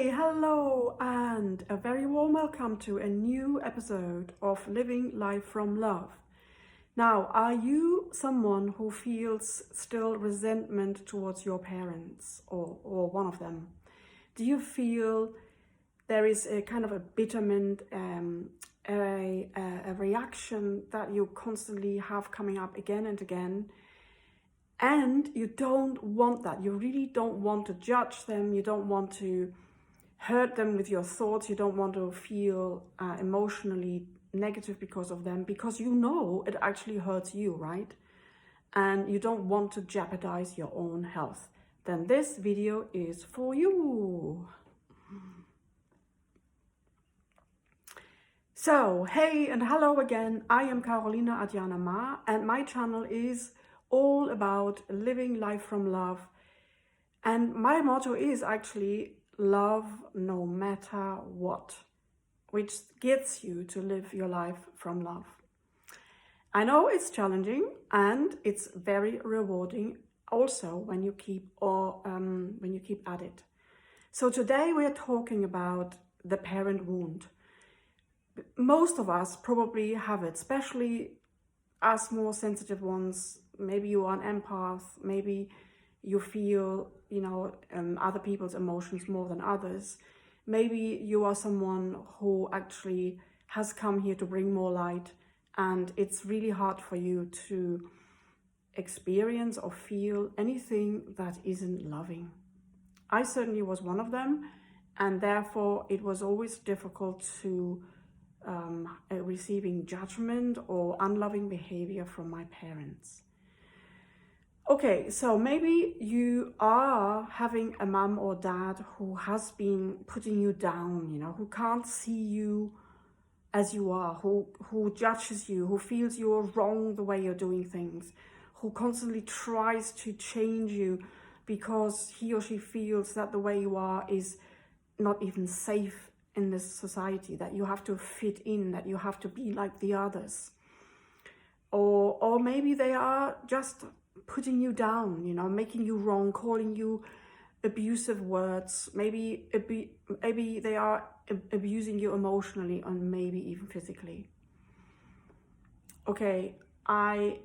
Hi, hello, and a very warm welcome to a new episode of Living Life from Love. Now, are you someone who feels still resentment towards your parents or one of them? Do you feel there is a kind of a bitterment, a reaction that you constantly have coming up again and again? And you don't want that. You really don't want to judge them. You don't want to hurt them with your thoughts. You don't want to feel emotionally negative because of them, because you know it actually hurts you, right? And you don't want to jeopardize your own health. Then this video is for you. So, hey and hello again. I am Carolina Adriana Ma, and my channel is all about living life from love. And my motto is actually love no matter what, which gets you to live your life from love. I know it's challenging and it's very rewarding also when you keep at it. So today we are talking about the parent wound. Most of us probably have it, especially us more sensitive ones. Maybe you are an empath, maybe you feel, other people's emotions more than others. Maybe you are someone who actually has come here to bring more light, and it's really hard for you to experience or feel anything that isn't loving. I certainly was one of them, and therefore it was always difficult to receiving judgment or unloving behavior from my parents. Okay, so maybe you are having a mom or dad who has been putting you down, who can't see you as you are, who judges you, who feels you're wrong the way you're doing things, who constantly tries to change you because he or she feels that the way you are is not even safe in this society, that you have to fit in, that you have to be like the others. Or maybe they are just putting you down, making you wrong, calling you abusive words. Maybe they are abusing you emotionally and maybe even physically. Okay, I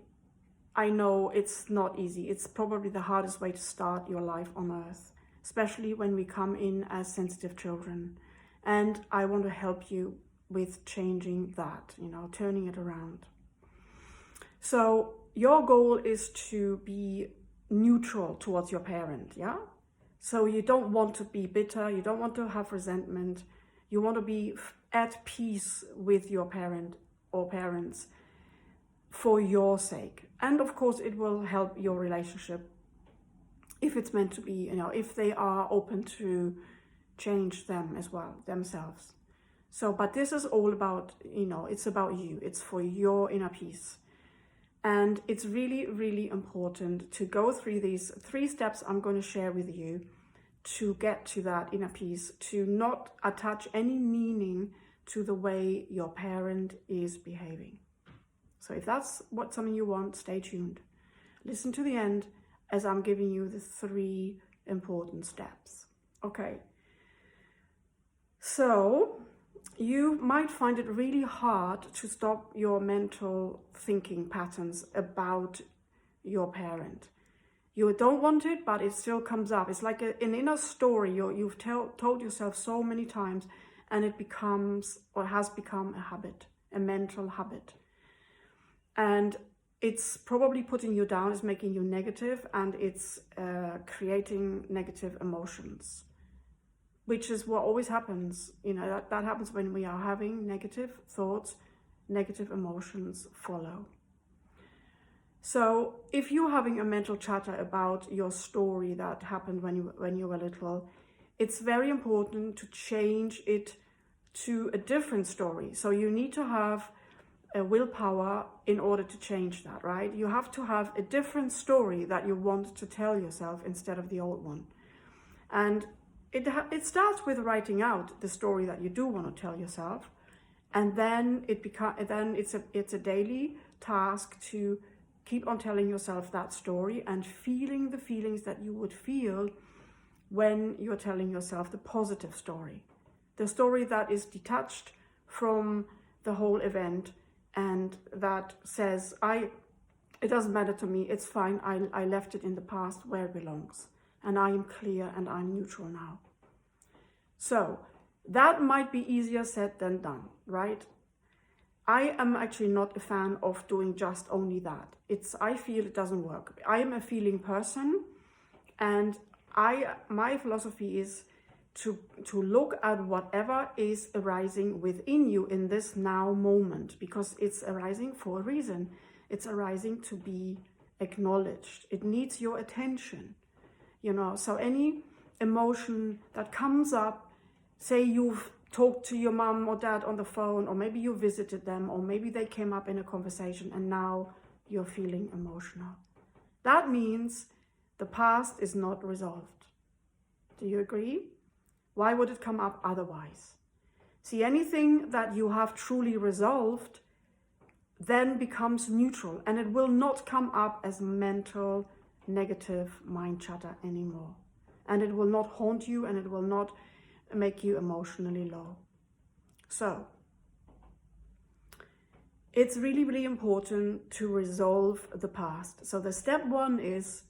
know it's not easy. It's probably the hardest way to start your life on earth, especially when we come in as sensitive children. And I want to help you with changing that, turning it around. So your goal is to be neutral towards your parent, yeah? So you don't want to be bitter, you don't want to have resentment, you want to be at peace with your parent or parents for your sake. And of course it will help your relationship if it's meant to be, if they are open to change them as well, themselves. So, but this is all about, it's about you, it's for your inner peace. And it's really, really important to go through these 3 steps I'm going to share with you to get to that inner peace, to not attach any meaning to the way your parent is behaving. So if that's something you want, stay tuned. Listen to the end as I'm giving you the 3 important steps. Okay. So you might find it really hard to stop your mental thinking patterns about your parent. You don't want it, but it still comes up. It's like an inner story you've told yourself so many times, and it becomes or has become a habit, a mental habit. And it's probably putting you down, it's making you negative, and it's creating negative emotions, which is what always happens. That happens when we are having negative thoughts, negative emotions follow. So if you're having a mental chatter about your story that happened when you were little, it's very important to change it to a different story. So you need to have a willpower in order to change that, right? You have to have a different story that you want to tell yourself instead of the old one. And it starts with writing out the story that you do want to tell yourself, and then it's a daily task to keep on telling yourself that story and feeling the feelings that you would feel when you're telling yourself the positive story. The story that is detached from the whole event and that says, it doesn't matter to me, it's fine, I left it in the past where it belongs. And I am clear and I'm neutral now. So that might be easier said than done, right? I am actually not a fan of doing just only that. I feel it doesn't work. I am a feeling person, and my philosophy is to look at whatever is arising within you in this now moment, because it's arising for a reason. It's arising to be acknowledged. It needs your attention, you know. So any emotion that comes up, say you've talked to your mom or dad on the phone, or maybe you visited them, or maybe they came up in a conversation and now you're feeling emotional. That means the past is not resolved. Do you agree? Why would it come up otherwise? See, anything that you have truly resolved then becomes neutral, and it will not come up as mental, negative mind chatter anymore. And it will not haunt you, and it will not make you emotionally low. So, it's really, really important to resolve the past. So the step one is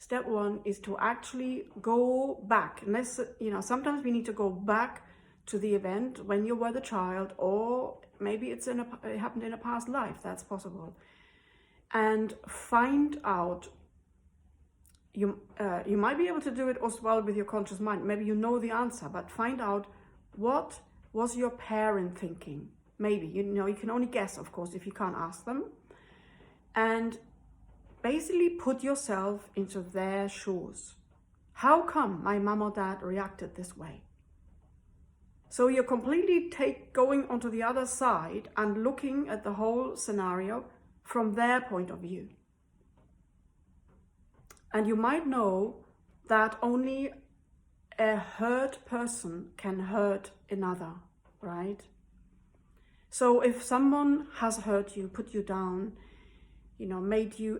to actually go back. You know, sometimes we need to go back to the event when you were the child, or maybe it happened in a past life. That's possible. And find out. You might be able to do it as well with your conscious mind. Maybe you know the answer, but find out what was your parent thinking. Maybe, you know, you can only guess, of course, if you can't ask them. And basically put yourself into their shoes. How come my mom or dad reacted this way? So you're completely going onto the other side and looking at the whole scenario from their point of view. And you might know that only a hurt person can hurt another, right? So if someone has hurt you, put you down, you know,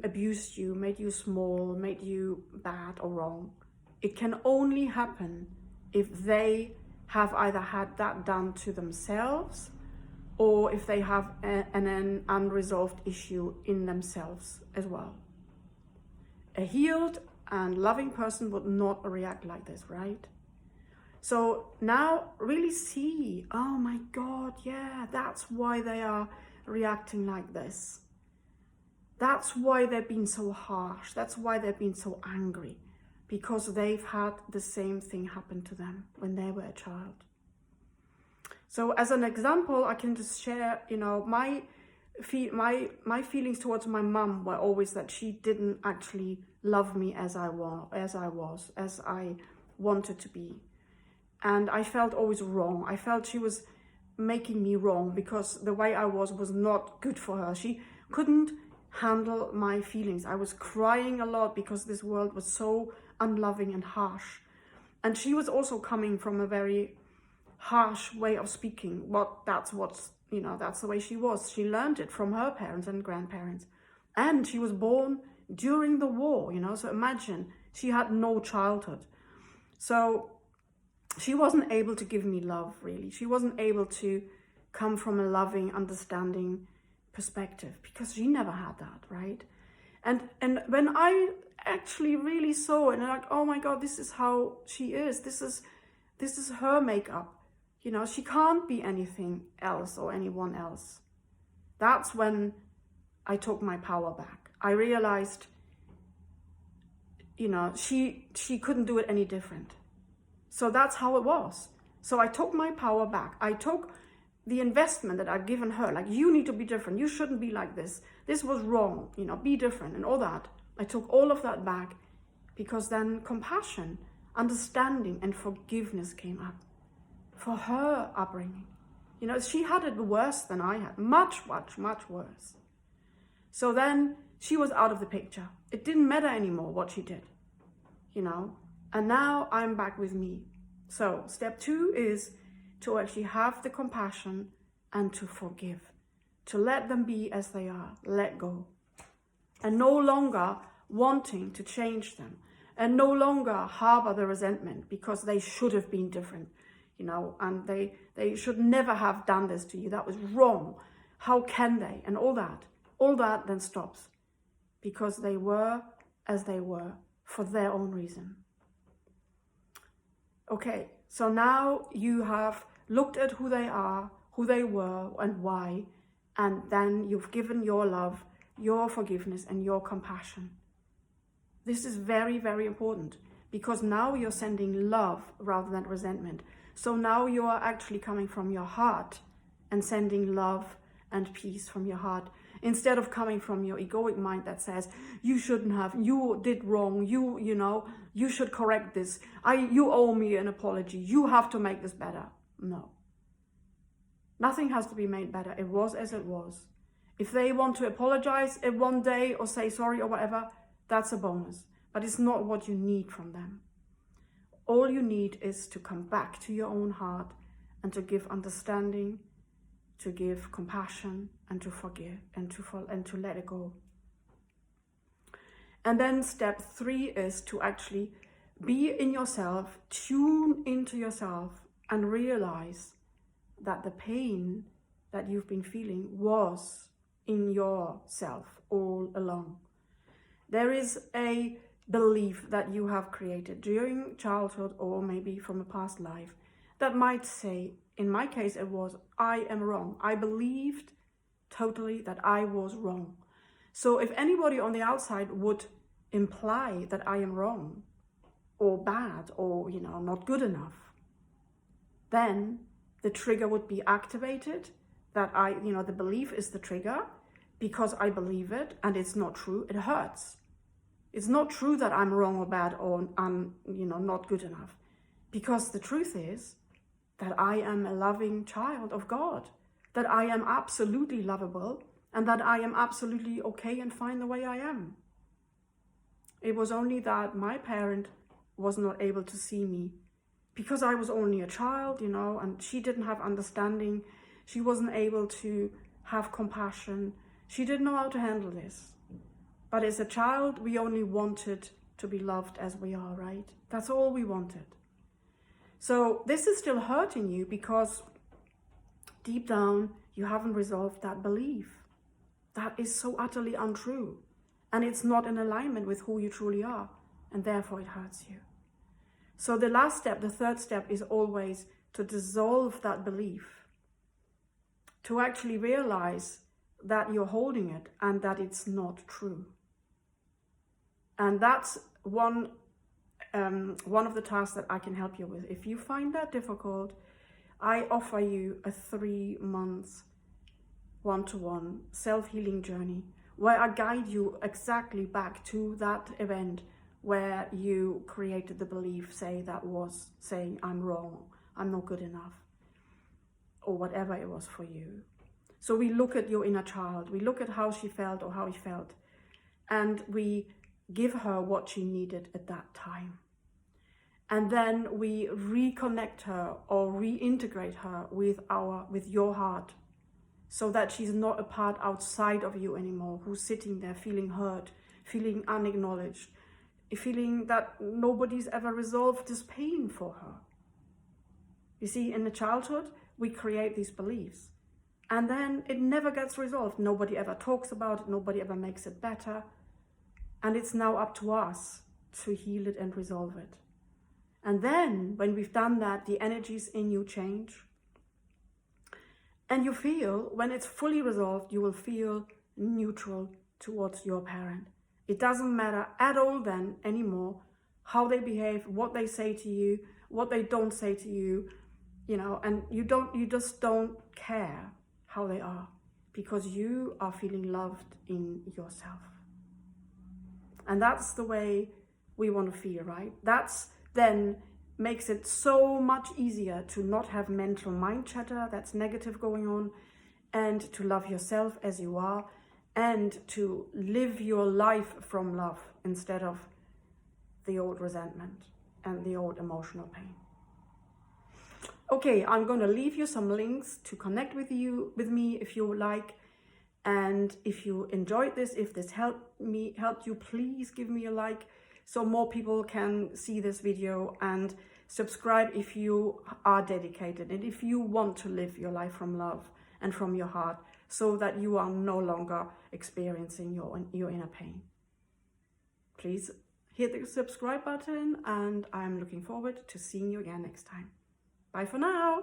abused you, made you small, made you bad or wrong, it can only happen if they have either had that done to themselves, or if they have an unresolved issue in themselves as well. A healed and loving person would not react like this, right? So now really see, oh my God, yeah, that's why they are reacting like this. That's why they've been so harsh. That's why they've been so angry, because they've had the same thing happen to them when they were a child. So as an example, I can just share, you know, my feelings towards my mum were always that she didn't actually love me as I wanted to be. And I felt always wrong. I felt she was making me wrong because the way I was not good for her. She couldn't handle my feelings. I was crying a lot because this world was so unloving and harsh. And she was also coming from a very harsh way of speaking. That's the way she was. She learned it from her parents and grandparents. And she was born during the war, you know, so imagine, she had no childhood. So she wasn't able to give me love, really. She wasn't able to come from a loving, understanding perspective, because she never had that, right? And when I actually really saw it, and like, oh my God, this is how she is. This is her makeup. You know, she can't be anything else or anyone else. That's when I took my power back. I realized, you know, she couldn't do it any different. So that's how it was. So I took my power back. I took the investment that I'd given her, like, you need to be different. You shouldn't be like this. This was wrong, you know, be different and all that. I took all of that back, because then compassion, understanding and forgiveness came up for her upbringing. You know, she had it worse than I had, much, much, much worse. So then she was out of the picture. It didn't matter anymore what she did, you know, and now I'm back with me. So step 2 is to actually have the compassion and to forgive, to let them be as they are, let go, and no longer wanting to change them, and no longer harbor the resentment because they should have been different, and they should never have done this to you. That was wrong. How can they? And all that then stops because they were as they were for their own reason. Okay, so now you have looked at who they are, who they were, and why, and then you've given your love, your forgiveness, and your compassion. This is very, very important because now you're sending love rather than resentment. So now you are actually coming from your heart and sending love and peace from your heart, instead of coming from your egoic mind that says, you shouldn't have, you did wrong, you should correct this, you owe me an apology, you have to make this better. No. Nothing has to be made better. It was as it was. If they want to apologize one day or say sorry or whatever, that's a bonus. But it's not what you need from them. All you need is to come back to your own heart and to give understanding, to give compassion, and to forgive, and to let it go. And then step 3 is to actually be in yourself, tune into yourself, and realize that the pain that you've been feeling was in yourself all along. There is a belief that you have created during childhood or maybe from a past life that might say, in my case it was, I am wrong. I believed totally that I was wrong. So if anybody on the outside would imply that I am wrong or bad or not good enough, then the trigger would be activated, that the belief is the trigger because I believe it and it's not true. It hurts. It's not true that I'm wrong or bad or not good enough, because the truth is that I am a loving child of God, that I am absolutely lovable, and that I am absolutely okay and fine the way I am. It was only that my parent was not able to see me because I was only a child, and she didn't have understanding. She wasn't able to have compassion. She didn't know how to handle this. But as a child, we only wanted to be loved as we are, right? That's all we wanted. So this is still hurting you because deep down, you haven't resolved that belief. That is so utterly untrue. And it's not in alignment with who you truly are. And therefore it hurts you. So the last step, the third step, is always to dissolve that belief. To actually realize that you're holding it and that it's not true. And that's one of the tasks that I can help you with. If you find that difficult, I offer you a 3-month one-to-one self-healing journey where I guide you exactly back to that event where you created the belief, saying I'm wrong, I'm not good enough, or whatever it was for you. So we look at your inner child, we look at how she felt or how he felt, and we give her what she needed at that time. And then we reconnect her or reintegrate her with your heart, so that she's not a part outside of you anymore, who's sitting there feeling hurt, feeling unacknowledged, feeling that nobody's ever resolved this pain for her. You see, in the childhood, we create these beliefs. And then it never gets resolved. Nobody ever talks about it. Nobody ever makes it better. And it's now up to us to heal it and resolve it. And then when we've done that, the energies in you change. And you feel, when it's fully resolved, you will feel neutral towards your parent. It doesn't matter at all then anymore how they behave, what they say to you, what they don't say to you, and you just don't care how they are, because you are feeling loved in yourself. And that's the way we want to feel, right? That's then makes it so much easier to not have mental mind chatter that's negative going on, and to love yourself as you are, and to live your life from love instead of the old resentment and the old emotional pain. Okay, I'm going to leave you some links to connect with me if you would like. And if you enjoyed this, if this helped you, please give me a like. so more people can see this video, and subscribe if you are dedicated and if you want to live your life from love and from your heart, so that you are no longer experiencing your inner pain. Please hit the subscribe button, and I'm looking forward to seeing you again next time. Bye for now.